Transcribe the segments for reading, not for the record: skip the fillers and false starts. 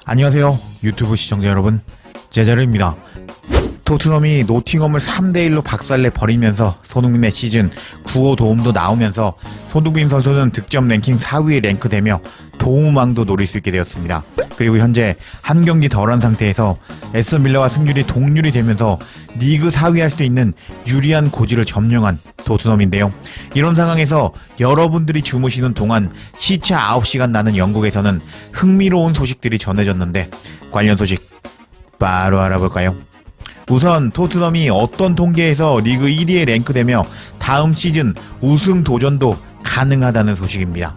안녕하세요 유튜브 시청자 여러분, 제자르입니다. 토트넘이 노팅엄을 3대1로 박살내 버리면서 손흥민의 시즌 9호 도움도 나오면서 손흥민 선수는 득점 랭킹 4위에 랭크되며 도움왕도 노릴 수 있게 되었습니다. 그리고 현재 한 경기 덜 한 상태에서 에스턴 빌라와 승률이 동률이 되면서 리그 4위 할 수 있는 유리한 고지를 점령한 토트넘인데요. 이런 상황에서 여러분들이 주무시는 동안 시차 9시간 나는 영국에서는 흥미로운 소식들이 전해졌는데 관련 소식 바로 알아볼까요? 우선 토트넘이 어떤 통계에서 리그 1위에 랭크되며 다음 시즌 우승 도전도 가능하다는 소식입니다.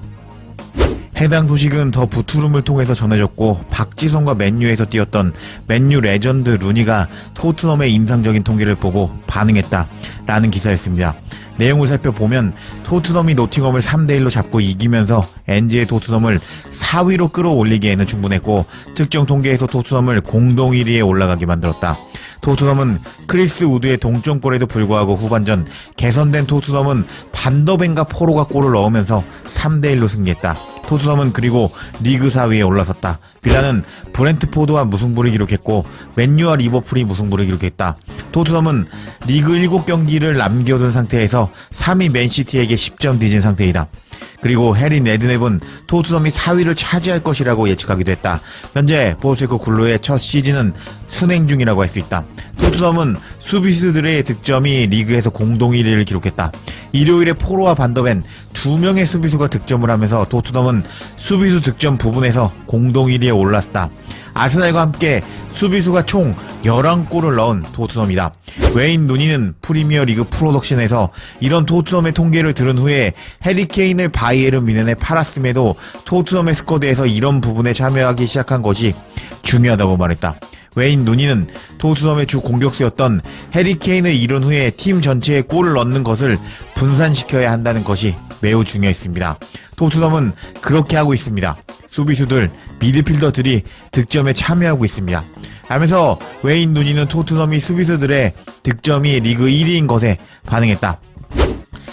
해당 소식은 더 부투룸을 통해서 전해졌고, 박지성과 맨유에서 뛰었던 맨유 레전드 루니가 토트넘의 인상적인 통계를 보고 반응했다라는 기사였습니다. 내용을 살펴보면 토트넘이 노팅엄을 3대1로 잡고 이기면서 NG의 토트넘을 4위로 끌어올리기에는 충분했고, 특정 통계에서 토트넘을 공동 1위에 올라가게 만들었다. 토트넘은 크리스 우드의 동점골에도 불구하고 후반전 개선된 토트넘은 반더벤과 포로가 골을 넣으면서 3대1로 승리했다. 토트넘은 그리고 리그 4위에 올라섰다. 빌라는 브렌트포드와 무승부를 기록했고 맨유와 리버풀이 무승부를 기록했다. 토트넘은 리그 7경기를 남겨둔 상태에서 3위 맨시티에게 10점 뒤진 상태이다. 그리고 해리 네드넵은 토트넘이 4위를 차지할 것이라고 예측하기도 했다. 현재 포스테코글루의 첫 시즌은 순행 중이라고 할 수 있다. 토트넘은 수비수들의 득점이 리그에서 공동 1위를 기록했다. 일요일에 포로와 반더벤 2명의 수비수가 득점을 하면서 토트넘은 수비수 득점 부분에서 공동 1위에 올랐다. 아스날과 함께 수비수가 총 11골을 넣은 토트넘이다. 웨인 루니는 프리미어리그 프로덕션에서 이런 토트넘의 통계를 들은 후에 해리 케인을 바이에른 뮌헨에 팔았음에도 토트넘의 스쿼드에서 이런 부분에 참여하기 시작한 것이 중요하다고 말했다. 웨인 루니는 토트넘의 주 공격수였던 해리 케인을 잃은 후에 팀 전체에 골을 넣는 것을 분산시켜야 한다는 것이 매우 중요했습니다. 토트넘은 그렇게 하고 있습니다. 수비수들, 미드필더들이 득점에 참여하고 있습니다. 하면서 웨인 루니는 토트넘이 수비수들의 득점이 리그 1위인 것에 반응했다.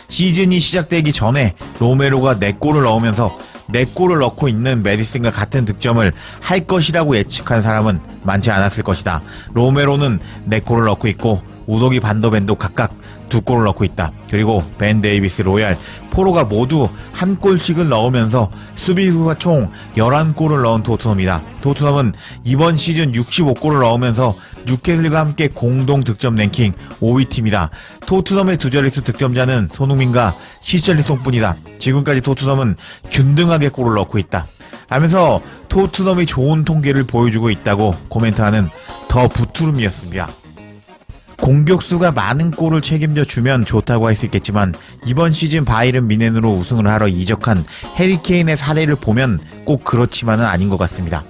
시즌이 시작되기 전에 로메로가 4골을 넣으면서 4골을 넣고 있는 메디슨과 같은 득점을 할 것이라고 예측한 사람은 많지 않았을 것이다. 로메로는 4골을 넣고 있고 우도기 반더벤도 각각 2골을 넣고 있다. 그리고 벤 데이비스, 로얄, 포로가 모두 1골씩을 넣으면서 수비수가 총 11골을 넣은 토트넘이다. 토트넘은 이번 시즌 65골을 넣으면서 뉴캐슬과 함께 공동 득점 랭킹 5위 팀이다. 토트넘의 두 자릿수 득점자는 손흥민과 히샬리송뿐이다. 지금까지 토트넘은 균등하게 골을 넣고 있다. 하면서 토트넘이 좋은 통계를 보여주고 있다고 코멘트하는 더 부투룸이었습니다. 공격수가 많은 골을 책임져 주면 좋다고 할 수 있겠지만 이번 시즌 바이에른 뮌헨으로 우승을 하러 이적한 해리 케인의 사례를 보면 꼭 그렇지만은 아닌 것 같습니다.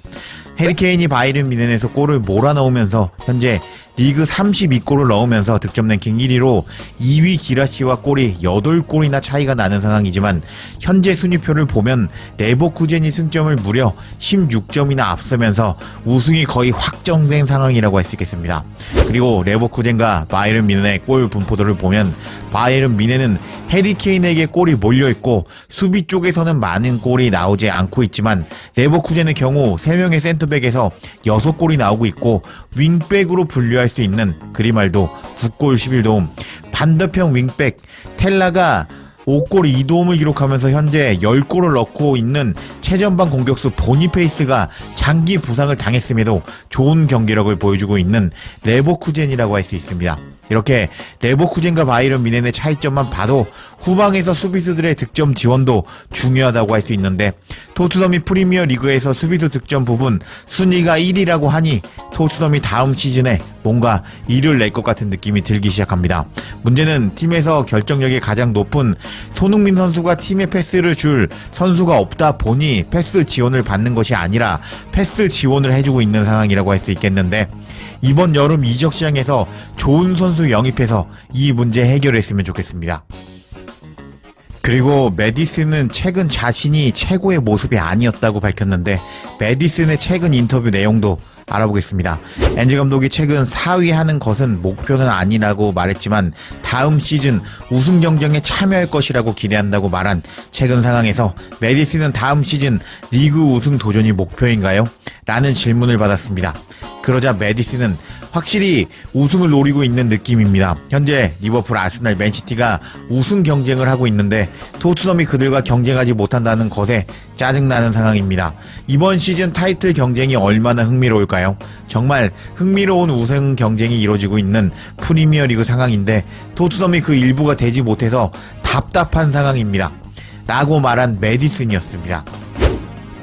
해리 케인이 바이에른 뮌헨에서 골을 몰아넣으면서 현재 리그 32골을 넣으면서 득점 랭킹 1위로 2위 기라시와 골이 8골이나 차이가 나는 상황이지만 현재 순위표를 보면 레버쿠젠이 승점을 무려 16점이나 앞서면서 우승이 거의 확정된 상황이라고 할 수 있겠습니다. 그리고 레버쿠젠과 바이에른 뮌헨의 골 분포도를 보면 바이에른 뮌헨은 해리 케인에게 골이 몰려있고 수비 쪽에서는 많은 골이 나오지 않고 있지만 레버쿠젠의 경우 3명의 센터백에서 6골이 나오고 있고 윙백으로 분류할 수 있는 그리말도 9골 11도움, 반대편 윙백 텔라가 5골 2도움을 기록하면서 현재 10골을 넣고 있는 최전방 공격수 보니페이스가 장기 부상을 당했음에도 좋은 경기력을 보여주고 있는 레버쿠젠이라고 할 수 있습니다. 이렇게 레버쿠젠과 바이에른 뮌헨의 차이점만 봐도 후방에서 수비수들의 득점 지원도 중요하다고 할 수 있는데 토트넘이 프리미어 리그에서 수비수 득점 부분 순위가 1위라고 하니 토트넘이 다음 시즌에 뭔가 일을 낼 것 같은 느낌이 들기 시작합니다. 문제는 팀에서 결정력이 가장 높은 손흥민 선수가 팀에 패스를 줄 선수가 없다 보니 패스 지원을 받는 것이 아니라 패스 지원을 해주고 있는 상황이라고 할 수 있겠는데 이번 여름 이적 시장에서 좋은 선수 영입해서 이 문제 해결했으면 좋겠습니다. 그리고 메디슨은 최근 자신이 최고의 모습이 아니었다고 밝혔는데 메디슨의 최근 인터뷰 내용도 알아보겠습니다. 엔즈 감독이 최근 4위 하는 것은 목표는 아니라고 말했지만 다음 시즌 우승 경쟁에 참여할 것이라고 기대한다고 말한 최근 상황에서 메디슨은 다음 시즌 리그 우승 도전이 목표인가요? 라는 질문을 받았습니다. 그러자 메디슨은 확실히 우승을 노리고 있는 느낌입니다. 현재 리버풀, 아스날, 맨시티가 우승 경쟁을 하고 있는데 토트넘이 그들과 경쟁하지 못한다는 것에 짜증나는 상황입니다. 이번 시즌 타이틀 경쟁이 얼마나 흥미로울까요? 정말 흥미로운 우승 경쟁이 이루어지고 있는 프리미어리그 상황인데 토트넘이 그 일부가 되지 못해서 답답한 상황입니다. 라고 말한 메디슨이었습니다.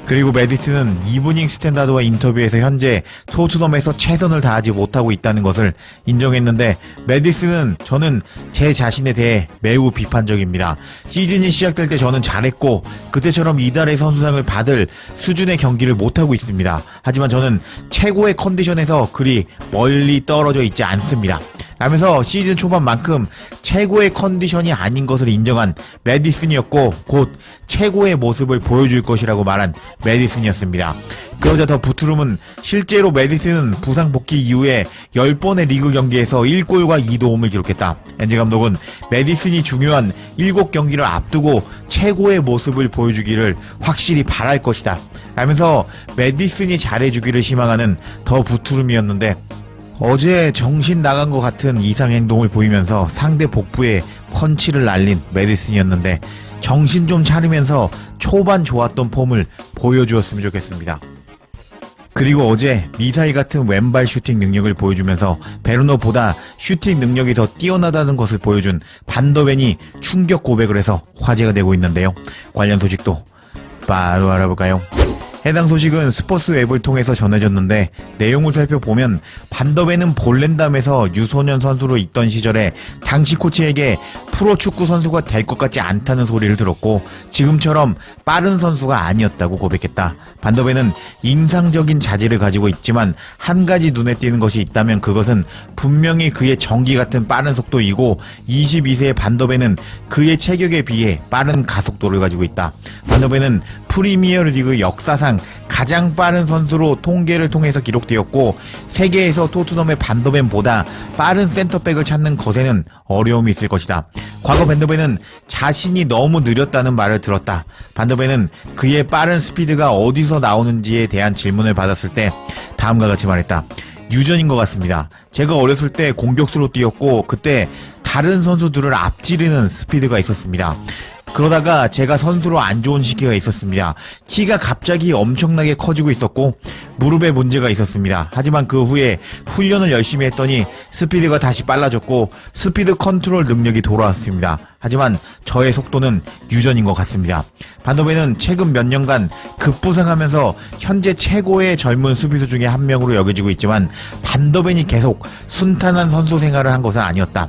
그리고 메디슨은 이브닝 스탠다드와 인터뷰에서 현재 토트넘에서 최선을 다하지 못하고 있다는 것을 인정했는데 메디슨은 저는 제 자신에 대해 매우 비판적입니다. 시즌이 시작될 때 저는 잘했고 그때처럼 이달의 선수상을 받을 수준의 경기를 못하고 있습니다. 하지만 저는 최고의 컨디션에서 그리 멀리 떨어져 있지 않습니다. 라면서 시즌 초반만큼 최고의 컨디션이 아닌 것을 인정한 메디슨이었고 곧 최고의 모습을 보여줄 것이라고 말한 메디슨이었습니다. 그러자 더 부트룸은 실제로 메디슨은 부상 복귀 이후에 10번의 리그 경기에서 1골과 2도움을 기록했다. 엔즈 감독은 메디슨이 중요한 7경기를 앞두고 최고의 모습을 보여주기를 확실히 바랄 것이다. 라면서 메디슨이 잘해주기를 희망하는 더 부트룸이었는데 어제 정신 나간 것 같은 이상 행동을 보이면서 상대 복부에 펀치를 날린 메디슨이었는데 정신 좀 차리면서 초반 좋았던 폼을 보여주었으면 좋겠습니다. 그리고 어제 미사일 같은 왼발 슈팅 능력을 보여주면서 베르노보다 슈팅 능력이 더 뛰어나다는 것을 보여준 반더벤이 충격 고백을 해서 화제가 되고 있는데요. 관련 소식도 바로 알아볼까요? 해당 소식은 스포츠 웹을 통해서 전해졌는데 내용을 살펴보면 반더벤은 볼랜담에서 유소년 선수로 있던 시절에 당시 코치에게 프로축구 선수가 될 것 같지 않다는 소리를 들었고 지금처럼 빠른 선수가 아니었다고 고백했다. 반더벤은 인상적인 자질을 가지고 있지만 한 가지 눈에 띄는 것이 있다면 그것은 분명히 그의 전기 같은 빠른 속도이고 22세의 반더벤은 그의 체격에 비해 빠른 가속도를 가지고 있다. 반더벤은 프리미어리그 역사상 가장 빠른 선수로 통계를 통해서 기록되었고 세계에서 토트넘의 반더벤보다 빠른 센터백을 찾는 것에는 어려움이 있을 것이다. 과거 반더벤은 자신이 너무 느렸다는 말을 들었다. 반더벤은 그의 빠른 스피드가 어디서 나오는지에 대한 질문을 받았을 때 다음과 같이 말했다. 유전인 것 같습니다. 제가 어렸을 때 공격수로 뛰었고 그때 다른 선수들을 앞지르는 스피드가 있었습니다. 그러다가 제가 선수로 안 좋은 시기가 있었습니다. 키가 갑자기 엄청나게 커지고 있었고 무릎에 문제가 있었습니다. 하지만 그 후에 훈련을 열심히 했더니 스피드가 다시 빨라졌고 스피드 컨트롤 능력이 돌아왔습니다. 하지만 저의 속도는 유전인 것 같습니다. 반더벤은 최근 몇 년간 급부상하면서 현재 최고의 젊은 수비수 중에 한 명으로 여겨지고 있지만 반더벤이 계속 순탄한 선수 생활을 한 것은 아니었다.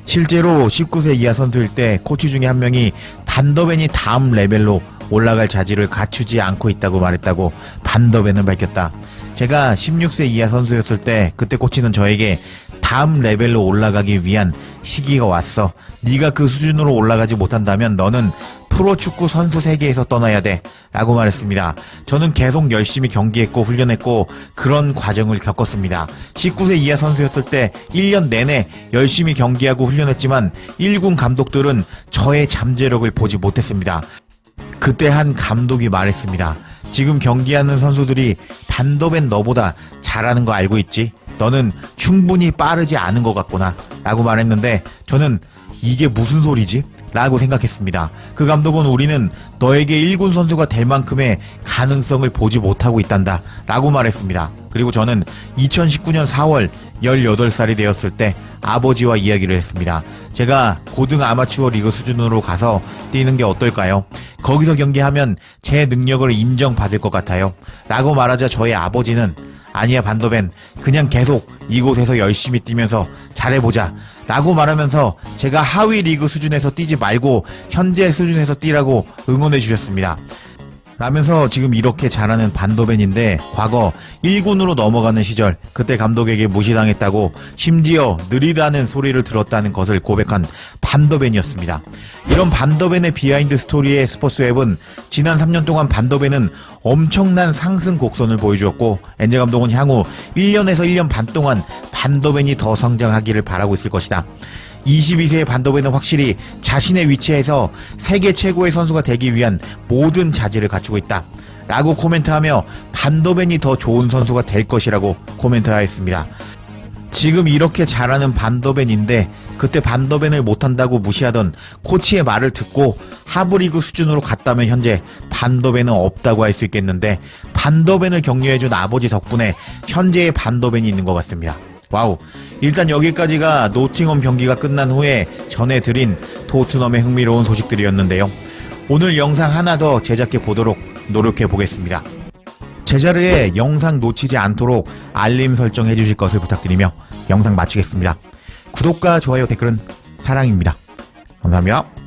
실제로 19세 이하 선수일 때 코치 중에 한 명이 반더벤이 다음 레벨로 올라갈 자질을 갖추지 않고 있다고 말했다고 반더벤은 밝혔다. 제가 16세 이하 선수였을 때 그때 코치는 저에게 다음 레벨로 올라가기 위한 시기가 왔어. 네가 그 수준으로 올라가지 못한다면 너는 프로축구 선수 세계에서 떠나야 돼 라고 말했습니다. 저는 계속 열심히 경기했고 훈련했고 그런 과정을 겪었습니다. 19세 이하 선수였을 때 1년 내내 열심히 경기하고 훈련했지만 1군 감독들은 저의 잠재력을 보지 못했습니다. 그때 한 감독이 말했습니다. 지금 경기하는 선수들이 반더벤 너보다 잘하는 거 알고 있지? 너는 충분히 빠르지 않은 것 같구나 라고 말했는데 저는 이게 무슨 소리지? 라고 생각했습니다. 그 감독은 우리는 너에게 1군 선수가 될 만큼의 가능성을 보지 못하고 있단다 라고 말했습니다. 그리고 저는 2019년 4월 18살이 되었을 때 아버지와 이야기를 했습니다. 제가 고등 아마추어 리그 수준으로 가서 뛰는 게 어떨까요? 거기서 경기하면 제 능력을 인정받을 것 같아요 라고 말하자 저의 아버지는 아니야 반더벤 그냥 계속 이곳에서 열심히 뛰면서 잘해보자 라고 말하면서 제가 하위 리그 수준에서 뛰지 말고 현재 수준에서 뛰라고 응원해 주셨습니다. 라면서 지금 이렇게 잘하는 반더벤인데 과거 1군으로 넘어가는 시절 그때 감독에게 무시당했다고 심지어 느리다는 소리를 들었다는 것을 고백한 반더벤이었습니다. 이런 반더벤의 비하인드 스토리의 스포츠웹은 지난 3년 동안 반더벤은 엄청난 상승 곡선을 보여주었고 엔젤 감독은 향후 1년에서 1년 반 동안 반더벤이 더 성장하기를 바라고 있을 것이다. 22세의 반더벤은 확실히 자신의 위치에서 세계 최고의 선수가 되기 위한 모든 자질을 갖추고 있다 라고 코멘트하며 반더벤이 더 좋은 선수가 될 것이라고 코멘트하였습니다. 지금 이렇게 잘하는 반더벤인데 그때 반더벤을 못한다고 무시하던 코치의 말을 듣고 하브리그 수준으로 갔다면 현재 반더벤은 없다고 할 수 있겠는데 반더벤을 격려해준 아버지 덕분에 현재의 반더벤이 있는 것 같습니다. 와우. 일단 여기까지가 노팅엄 경기가 끝난 후에 전해드린 토트넘의 흥미로운 소식들이었는데요. 오늘 영상 하나 더 제작해 보도록 노력해 보겠습니다. 제자리에 영상 놓치지 않도록 알림 설정해 주실 것을 부탁드리며 영상 마치겠습니다. 구독과 좋아요 댓글은 사랑입니다. 감사합니다.